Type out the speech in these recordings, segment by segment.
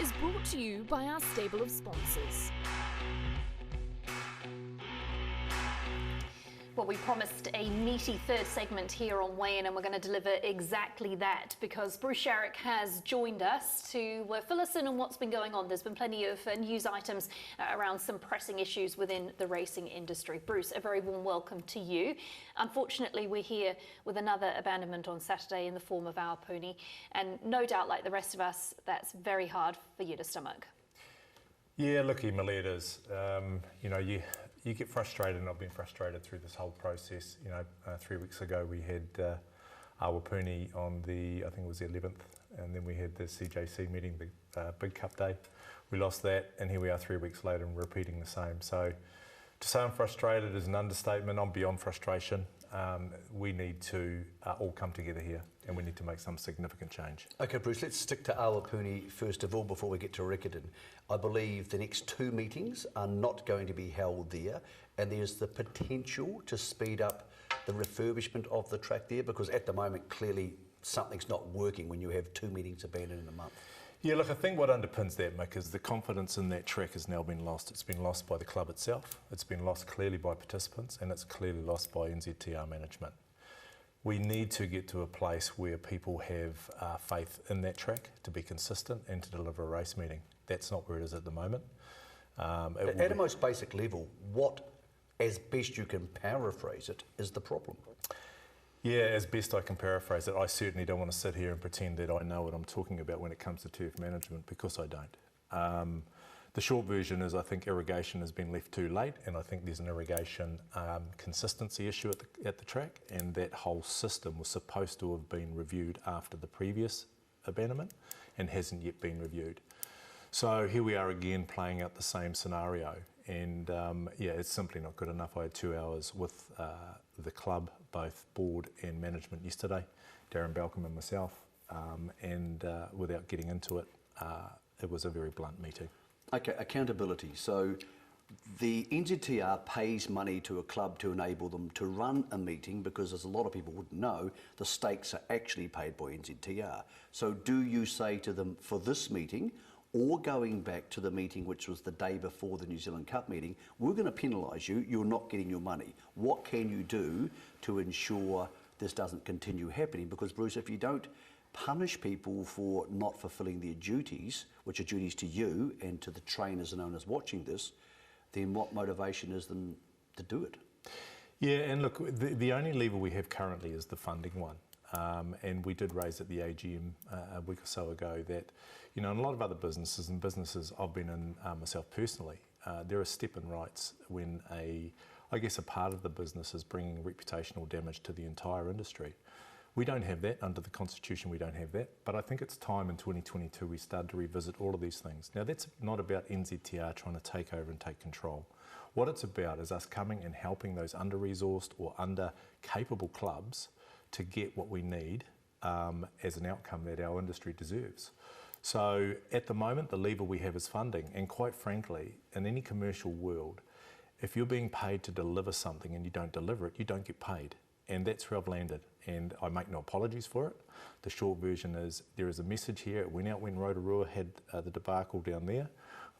is brought to you by our stable of sponsors. Well, we promised a meaty third segment here on Weigh In, and we're going to deliver exactly that, because Bruce Sharrock has joined us to fill us in on what's been going on. There's been plenty of news items around some pressing issues within the racing industry. Bruce, a very warm welcome to you. Unfortunately, we're here with another abandonment on Saturday in the form of Awapuni, and no doubt, like the rest of us, that's very hard for you to stomach. Yeah, look, Emily, it is. You get frustrated, and I've been frustrated through this whole process. 3 weeks ago we had Awapuni on I think it was the 11th, and then we had the CJC meeting, the Big Cup Day. We lost that, and here we are 3 weeks later and repeating the same. So to say I'm frustrated is an understatement. I'm beyond frustration. We need to all come together here, and we need to make some significant change. Okay, Bruce, let's stick to Awapuni first of all before we get to Riccarton. I believe the next 2 meetings are not going to be held there, and there's the potential to speed up the refurbishment of the track there, because at the moment clearly something's not working when you have 2 meetings abandoned in a month. Yeah, look, I think what underpins that, Mick, is the confidence in that track has now been lost. It's been lost by the club itself, it's been lost clearly by participants, and it's clearly lost by NZTR management. We need to get to a place where people have faith in that track to be consistent and to deliver a race meeting. That's not where it is at the moment. At a most basic level, what, as best you can paraphrase it, is the problem? Yeah, as best I can paraphrase it, I certainly don't want to sit here and pretend that I know what I'm talking about when it comes to turf management, because I don't. The short version is I think irrigation has been left too late, and I think there's an irrigation consistency issue at the track, and that whole system was supposed to have been reviewed after the previous abandonment and hasn't yet been reviewed. So here we are again playing out the same scenario, and yeah, it's simply not good enough. I had 2 hours with the club, both board and management yesterday, Darren Balcom and myself, and without getting into it, it was a very blunt meeting. Okay, accountability. So the NZTR pays money to a club to enable them to run a meeting, because as a lot of people wouldn't know, the stakes are actually paid by NZTR. So do you say to them, for this meeting, or going back to the meeting which was the day before the New Zealand Cup meeting, we're going to penalise you, you're not getting your money. What can you do to ensure this doesn't continue happening? Because Bruce, if you don't punish people for not fulfilling their duties, which are duties to you and to the trainers and owners watching this, then what motivation is them to do it? Yeah, and look, the only lever we have currently is the funding one. And we did raise at the AGM a week or so ago that, in a lot of other businesses, and businesses I've been in myself personally, there are step-in rights when I guess a part of the business is bringing reputational damage to the entire industry. We don't have that under the Constitution, we don't have that, but I think it's time in 2022 we start to revisit all of these things. Now, that's not about NZTR trying to take over and take control. What it's about is us coming and helping those under-resourced or under-capable clubs to get what we need as an outcome that our industry deserves. So at the moment, the lever we have is funding, and quite frankly, in any commercial world, if you're being paid to deliver something and you don't deliver it, you don't get paid. And that's where I've landed, and I make no apologies for it. The short version is there is a message here. It went out when Rotorua had the debacle down there.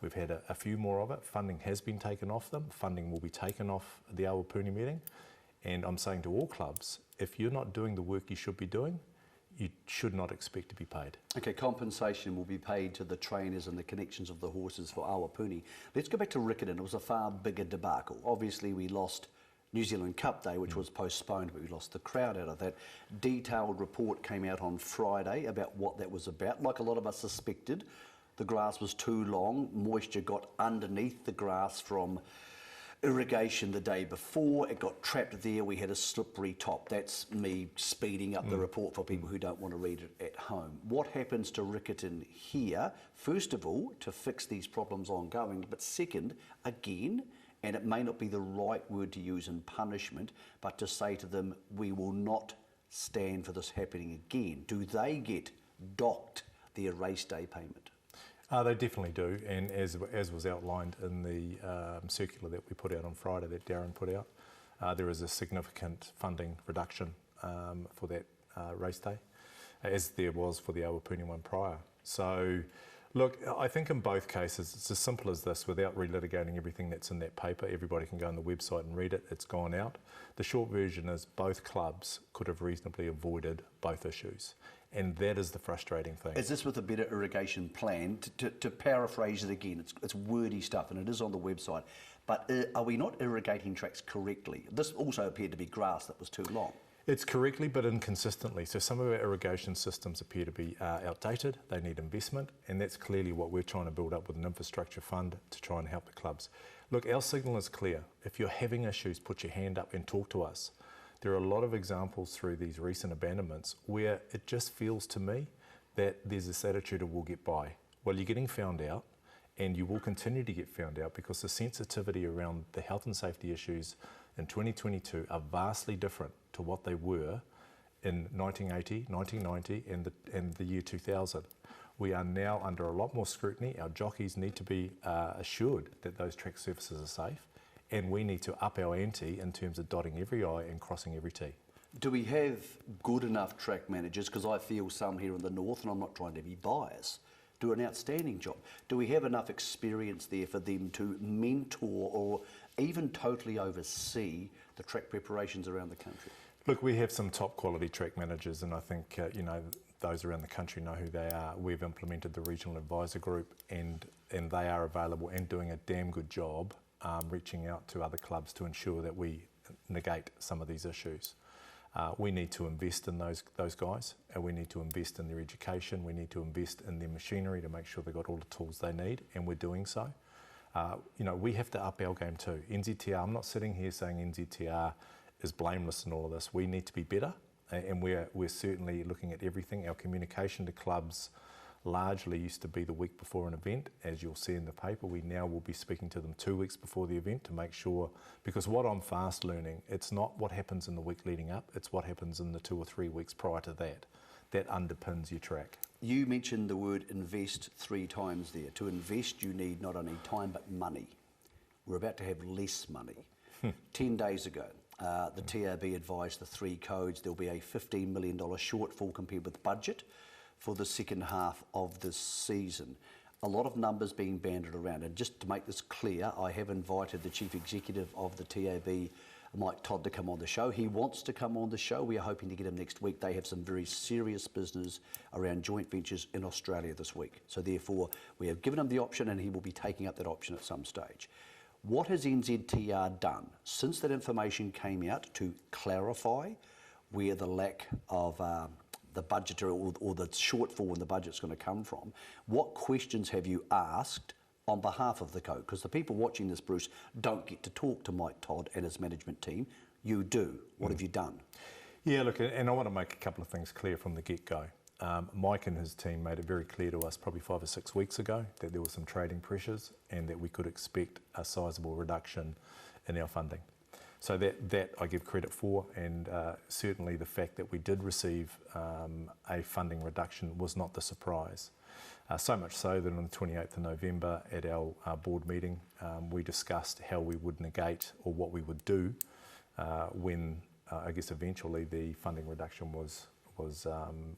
We've had a few more of it. Funding has been taken off them. Funding will be taken off the Awapuni meeting. And I'm saying to all clubs, if you're not doing the work you should be doing, you should not expect to be paid. Okay, compensation will be paid to the trainers and the connections of the horses for Awapuni. Let's go back to Riccarton. It was a far bigger debacle. Obviously, we lost New Zealand Cup Day, which was postponed, but we lost the crowd out of that. Detailed report came out on Friday about what that was about. Like a lot of us suspected, the grass was too long, moisture got underneath the grass from irrigation the day before, it got trapped there, we had a slippery top. That's me speeding up the report for people who don't want to read it at home. What happens to Riccarton here, first of all, to fix these problems ongoing, but second, again, and it may not be the right word to use in punishment, but to say to them, we will not stand for this happening again. Do they get docked their race day payment? They definitely do, and as was outlined in the circular that we put out on Friday, that Darren put out, there is a significant funding reduction for that race day, as there was for the Awapuni one prior. So Look, I think in both cases, it's as simple as this, without relitigating everything that's in that paper. Everybody can go on the website and read it. It's gone out. The short version is both clubs could have reasonably avoided both issues. And that is the frustrating thing. Is this with a better irrigation plan? To paraphrase it again, it's wordy stuff and it is on the website. But are we not irrigating tracks correctly? This also appeared to be grass that was too long. It's correctly but inconsistently. So some of our irrigation systems appear to be outdated, they need investment, and that's clearly what we're trying to build up with an infrastructure fund to try and help the clubs. Look, our signal is clear. If you're having issues, put your hand up and talk to us. There are a lot of examples through these recent abandonments where it just feels to me that there's this attitude of we'll get by. Well, you're getting found out, and you will continue to get found out because the sensitivity around the health and safety issues in 2022 are vastly different to what they were in 1980, 1990 and the year 2000. We are now under a lot more scrutiny. Our jockeys need to be assured that those track surfaces are safe, and we need to up our ante in terms of dotting every I and crossing every T. Do we have good enough track managers? Because I feel some here in the north, and I'm not trying to be biased, do an outstanding job. Do we have enough experience there for them to mentor or even totally oversee the track preparations around the country? Look, we have some top quality track managers, and I think those around the country know who they are. We've implemented the regional advisor group, and they are available and doing a damn good job reaching out to other clubs to ensure that we negate some of these issues. We need to invest in those guys, and we need to invest in their education. We need to invest in their machinery to make sure they've got all the tools they need, and we're doing so. We have to up our game too. NZTR, I'm not sitting here saying NZTR is blameless in all of this. We need to be better, and we're certainly looking at everything. Our communication to clubs largely used to be the week before an event, as you'll see in the paper. We now will be speaking to them 2 weeks before the event to make sure, because what I'm fast learning, it's not what happens in the week leading up, it's what happens in the 2 or 3 weeks prior to that. That underpins your track. You mentioned the word invest 3 times there. To invest, you need not only time but money. We're about to have less money. 10 days ago, the TRB advised the 3 codes there'll be a $15 million shortfall compared with budget for the second half of this season. A lot of numbers being banded around, and just to make this clear, I have invited the Chief Executive of the TAB, Mike Todd, to come on the show. He wants to come on the show. We are hoping to get him next week. They have some very serious business around joint ventures in Australia this week. So therefore, we have given him the option, and he will be taking up that option at some stage. What has NZTR done since that information came out to clarify where the lack of the budget or the shortfall in the budget is going to come from? What questions have you asked on behalf of the code? Because the people watching this, Bruce, don't get to talk to Mike Todd and his management team. You do. What have you done? Yeah, look, and I want to make a couple of things clear from the get-go. Mike and his team made it very clear to us probably 5 or 6 weeks ago that there were some trading pressures and that we could expect a sizable reduction in our funding. So that I give credit for, and certainly the fact that we did receive a funding reduction was not the surprise. So much so that on the 28th of November at our board meeting, we discussed how we would negate or what we would do when I guess eventually the funding reduction was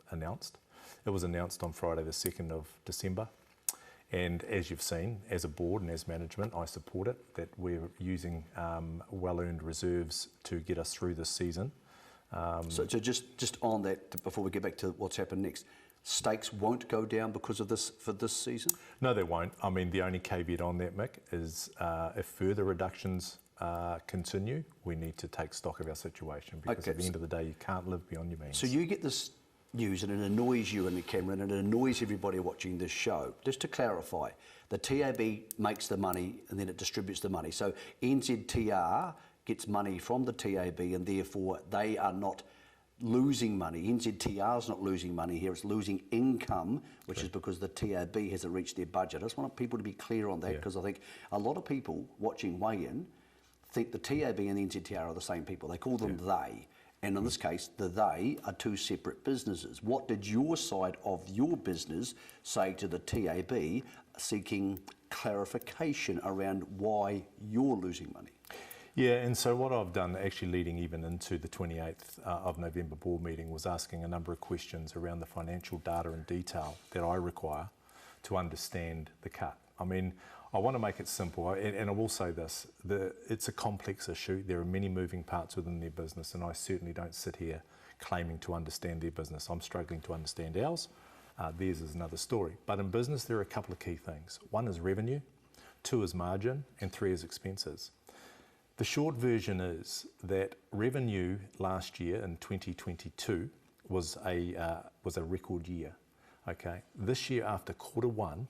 announced. It was announced on Friday the 2nd of December. And as you've seen, as a board and as management, I support it, that we're using well-earned reserves to get us through this season. So just on that, before we get back to what's happened next, stakes won't go down because of this for this season? No, they won't. I mean, the only caveat on that, Mick, is if further reductions continue, we need to take stock of our situation, because at the end of the day, you can't live beyond your means. So you get this news and it annoys you and the camera and it annoys everybody watching this show. Just to clarify, the TAB makes the money and then it distributes the money. So NZTR gets money from the TAB and therefore they are not losing money. NZTR is not losing money here, it's losing income, which is because the TAB hasn't reached their budget. I just want people to be clear on that, because I think a lot of people watching weigh-in think the TAB and the NZTR are the same people. They call them they. And in this case, the they are 2 separate businesses. What did your side of your business say to the TAB seeking clarification around why you're losing money? Yeah, and so what I've done, actually leading even into the 28th of November board meeting, was asking a number of questions around the financial data and detail that I require to understand the cut. I mean, I want to make it simple, and I will say this, it's a complex issue. There are many moving parts within their business, and I certainly don't sit here claiming to understand their business. I'm struggling to understand ours. Theirs is another story. But in business, there are a couple of key things. One is revenue, two is margin, and three is expenses. The short version is that revenue last year in 2022 was a record year. Okay, this year after quarter one,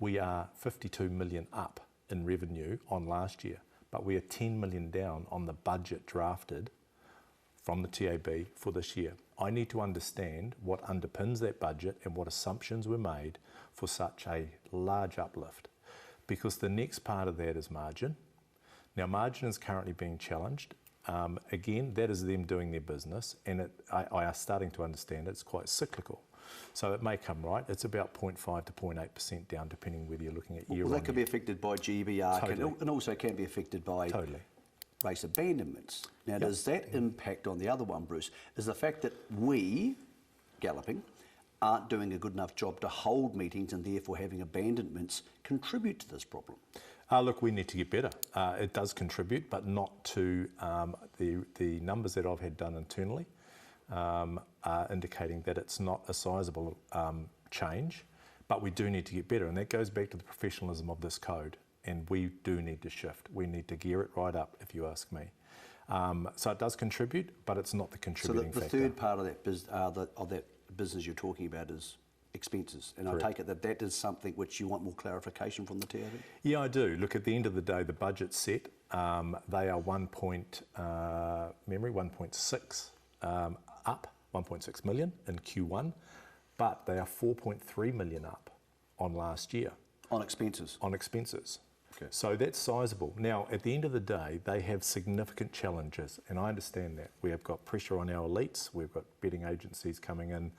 we are 52 million up in revenue on last year, but we are 10 million down on the budget drafted from the TAB for this year. I need to understand what underpins that budget and what assumptions were made for such a large uplift, because the next part of that is margin. Now, margin is currently being challenged. Again, that is them doing their business, and I are starting to understand it's quite cyclical. So it may come right. It's about 0.5 to 0.8% down, depending whether you're looking at year on year. Well, that could be affected by GBR, Totally. and also can be affected by Totally. race abandonments. Now, does that impact on the other one, Bruce? Is the fact that we, Galloping, aren't doing a good enough job to hold meetings and therefore having abandonments contribute to this problem? Look, we need to get better. It does contribute, but not to the numbers that I've had done internally. Are indicating that it's not a sizable change, but we do need to get better, and that goes back to the professionalism of this code, and we do need to shift. We need to gear it right up, if you ask me. So it does contribute, but it's not the contributing factor. So the third part of that business you're talking about is expenses, and Correct. I take it that that is something which you want more clarification from the TAB? Yeah, I do. Look, at the end of the day, the budget's set. They are 1.6 up, 1.6 million in Q1, but they are 4.3 million up on last year. On expenses? On expenses. Okay. So that's sizable. Now, at the end of the day, they have significant challenges, and I understand that. We have got pressure on our elites. We've got betting agencies coming in,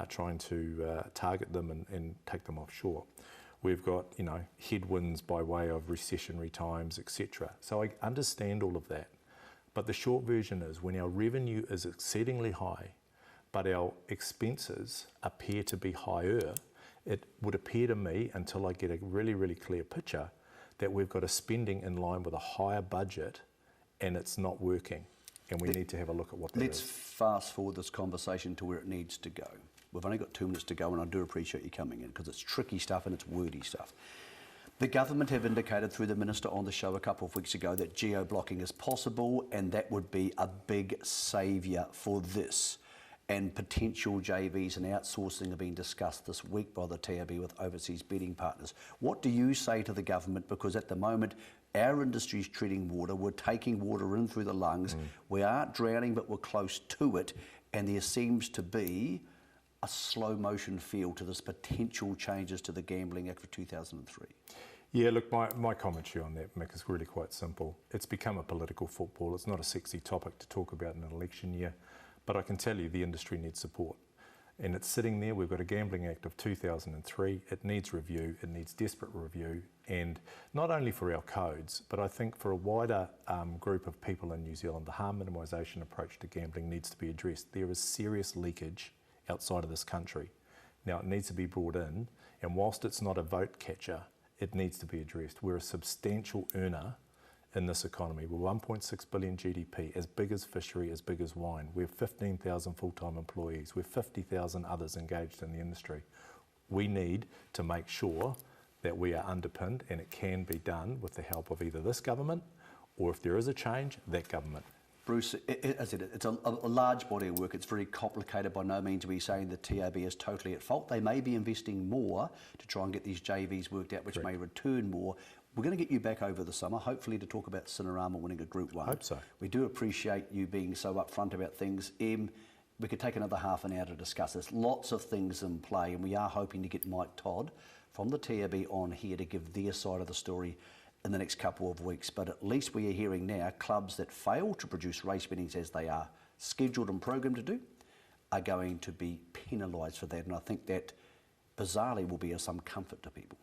trying to target them and take them offshore. We've got, headwinds by way of recessionary times, etc. So I understand all of that. But the short version is, when our revenue is exceedingly high, but our expenses appear to be higher, it would appear to me, until I get a really, really clear picture, that we've got a spending in line with a higher budget and it's not working. And we need to have a look at what that Let's is. fast forward this conversation to where it needs to go. We've only got 2 minutes to go, and I do appreciate you coming in, because it's tricky stuff and it's wordy stuff. The government have indicated through the Minister on the show a couple of weeks ago that geo-blocking is possible, and that would be a big saviour for this. And potential JVs and outsourcing are being discussed this week by the TAB with overseas betting partners. What do you say to the government? Because at the moment, our industry is treating water. We're taking water in through the lungs. We aren't drowning, but we're close to it. And there seems to be a slow motion feel to this potential changes to the Gambling Act of 2003. Yeah, look, my commentary on that, Mick, is really quite simple. It's become a political football. It's not a sexy topic to talk about in an election year, but I can tell you the industry needs support. And it's sitting there. We've got a Gambling Act of 2003. It needs review. It needs desperate review. And not only for our codes, but I think for a wider group of people in New Zealand, the harm minimisation approach to gambling needs to be addressed. There is serious leakage outside of this country. Now, it needs to be brought in, and whilst it's not a vote catcher, it needs to be addressed. We're a substantial earner in this economy. We're 1.6 billion GDP, as big as fishery, as big as wine. We have 15,000 full-time employees. We have 50,000 others engaged in the industry. We need to make sure that we are underpinned, and it can be done with the help of either this government, or if there is a change, that government. Bruce, as I said, it's a large body of work. It's very complicated. By no means are we saying the TAB is totally at fault. They may be investing more to try and get these JVs worked out, which Correct. may return more. We're going to get you back over the summer, hopefully to talk about Cinerama winning a Group 1. Hope so. We do appreciate you being so upfront about things. We could take another half an hour to discuss this. Lots of things in play, and we are hoping to get Mike Todd from the TAB on here to give their side of the story in the next couple of weeks. But at least we are hearing now clubs that fail to produce race winnings as they are scheduled and programmed to do are going to be penalised for that. And I think that bizarrely will be of some comfort to people.